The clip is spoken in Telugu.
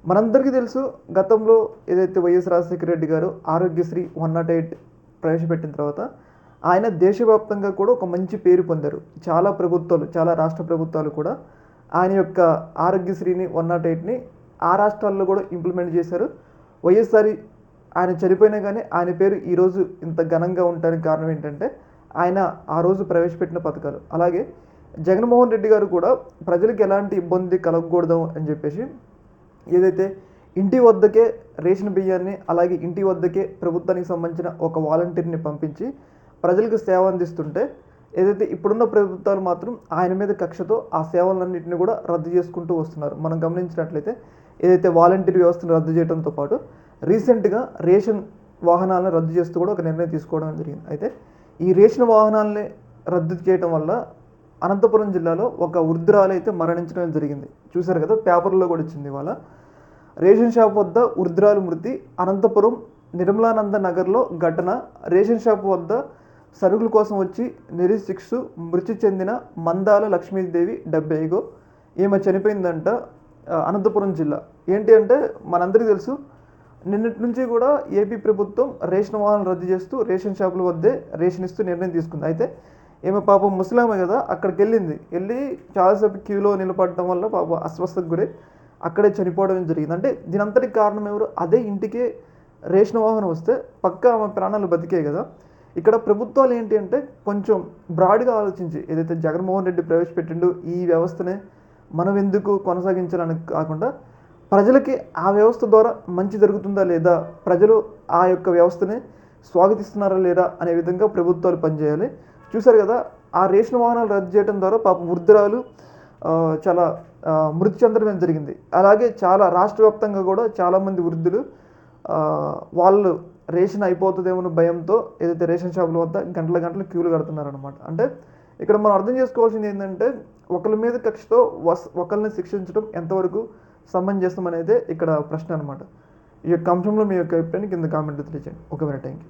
మనందరికీ తెలుసు గతంలో ఏదైతే వైఎస్ రాజశేఖర రెడ్డి గారు ఆరోగ్యశ్రీ 108 ప్రవేశపెట్టిన తర్వాత ఆయన దేశవ్యాప్తంగా కూడా ఒక మంచి పేరు పొందారు. చాలా ప్రభుత్వాలు, చాలా రాష్ట్ర ప్రభుత్వాలు కూడా ఆయన యొక్క ఆరోగ్యశ్రీని 108ని ఆ రాష్ట్రాల్లో కూడా ఇంప్లిమెంట్ చేశారు. వైఎస్ఆర్ ఆయన చనిపోయినా కానీ ఆయన పేరు ఈరోజు ఇంత ఘనంగా ఉండడానికి కారణం ఏంటంటే ఆయన ఆ రోజు ప్రవేశపెట్టిన పథకాలు. అలాగే జగన్మోహన్ రెడ్డి గారు కూడా ప్రజలకు ఎలాంటి ఇబ్బంది కలగకూడదు అని చెప్పేసి ఏదైతే ఇంటి వద్దకే రేషన్ బియ్యాన్ని, అలాగే ఇంటి వద్దకే ప్రభుత్వానికి సంబంధించిన ఒక వాలంటీర్ని పంపించి ప్రజలకు సేవ అందిస్తుంటే, ఏదైతే ఇప్పుడున్న ప్రభుత్వాలు మాత్రం ఆయన మీద కక్షతో ఆ సేవలన్నింటినీ కూడా రద్దు చేసుకుంటూ వస్తున్నారు. మనం గమనించినట్లయితే ఏదైతే వాలంటీర్ వ్యవస్థను రద్దు చేయడంతో పాటు రీసెంట్గా రేషన్ వాహనాలను రద్దు చేస్తూ కూడా ఒక నిర్ణయం తీసుకోవడం జరిగింది. అయితే ఈ రేషన్ వాహనాలని రద్దు చేయడం వల్ల అనంతపురం జిల్లాలో ఒక వృద్ధురాలు అయితే మరణించడం జరిగింది. చూశారు కదా, పేపర్లో కూడా వచ్చింది. ఇవాళ రేషన్ షాప్ వద్ద వృద్ధురాలు మృతి. అనంతపురం నిర్మలానంద నగర్లో ఘటన. రేషన్ షాప్ వద్ద సరుకుల కోసం వచ్చి నిరీక్షిస్తూ మృతి చెందిన మందాల లక్ష్మీదేవి 75. ఈమె చనిపోయిందంట. అనంతపురం జిల్లా ఏంటి అంటే మనందరికీ తెలుసు, నిన్నటి నుంచి కూడా ఏపీ ప్రభుత్వం రేషన్ వాహనాలు రద్దు చేస్తూ రేషన్ షాపుల వద్దే రేషన్ ఇస్తూ నిర్ణయం తీసుకుంది. అయితే ఈమె పాపం ముసలామే కదా, అక్కడికి వెళ్ళి చాలాసేపు క్యూలో నిలబడటం వల్ల పాపం అస్వస్థకు గురై అక్కడే చనిపోవడం జరిగింది. అంటే దీనంతటికి కారణం ఎవరు? అదే ఇంటికే రేషన్ వాహనం వస్తే పక్కా ఆమె ప్రాణాలు బతికే కదా. ఇక్కడ ప్రభుత్వాలు ఏంటి అంటే కొంచెం బ్రాడ్గా ఆలోచించి ఏదైతే జగన్మోహన్ రెడ్డి ప్రవేశపెట్టిండో ఈ వ్యవస్థనే మనం ఎందుకు కొనసాగించాలని కాకుండా ప్రజలకి ఆ వ్యవస్థ ద్వారా మంచి జరుగుతుందా లేదా, ప్రజలు ఆ యొక్క వ్యవస్థని స్వాగతిస్తున్నారా లేదా అనే విధంగా ప్రభుత్వాలు పనిచేయాలి. చూశారు కదా, ఆ రేషన్ వాహనాలు రద్దు చేయడం ద్వారా పాపం వృద్ధురాలు చాలా మృతి చెందడం జరిగింది. అలాగే చాలా రాష్ట్ర వ్యాప్తంగా కూడా చాలామంది వృద్ధులు వాళ్ళు రేషన్ అయిపోతుందేమో భయంతో ఏదైతే రేషన్ షాపుల వద్ద గంటల క్యూలు కడుతున్నారనమాట. అంటే ఇక్కడ మనం అర్థం చేసుకోవాల్సింది ఏంటంటే ఒకరి మీద కక్షతో ఒకరిని శిక్షించడం ఎంతవరకు సమంజసం అనేదే ఇక్కడ ప్రశ్న అనమాట. ఈ యొక్క అంశంలో మీ యొక్క అభిప్రాయాన్ని కింద కామెంట్లో తెలియజేయండి. Okay, thank you.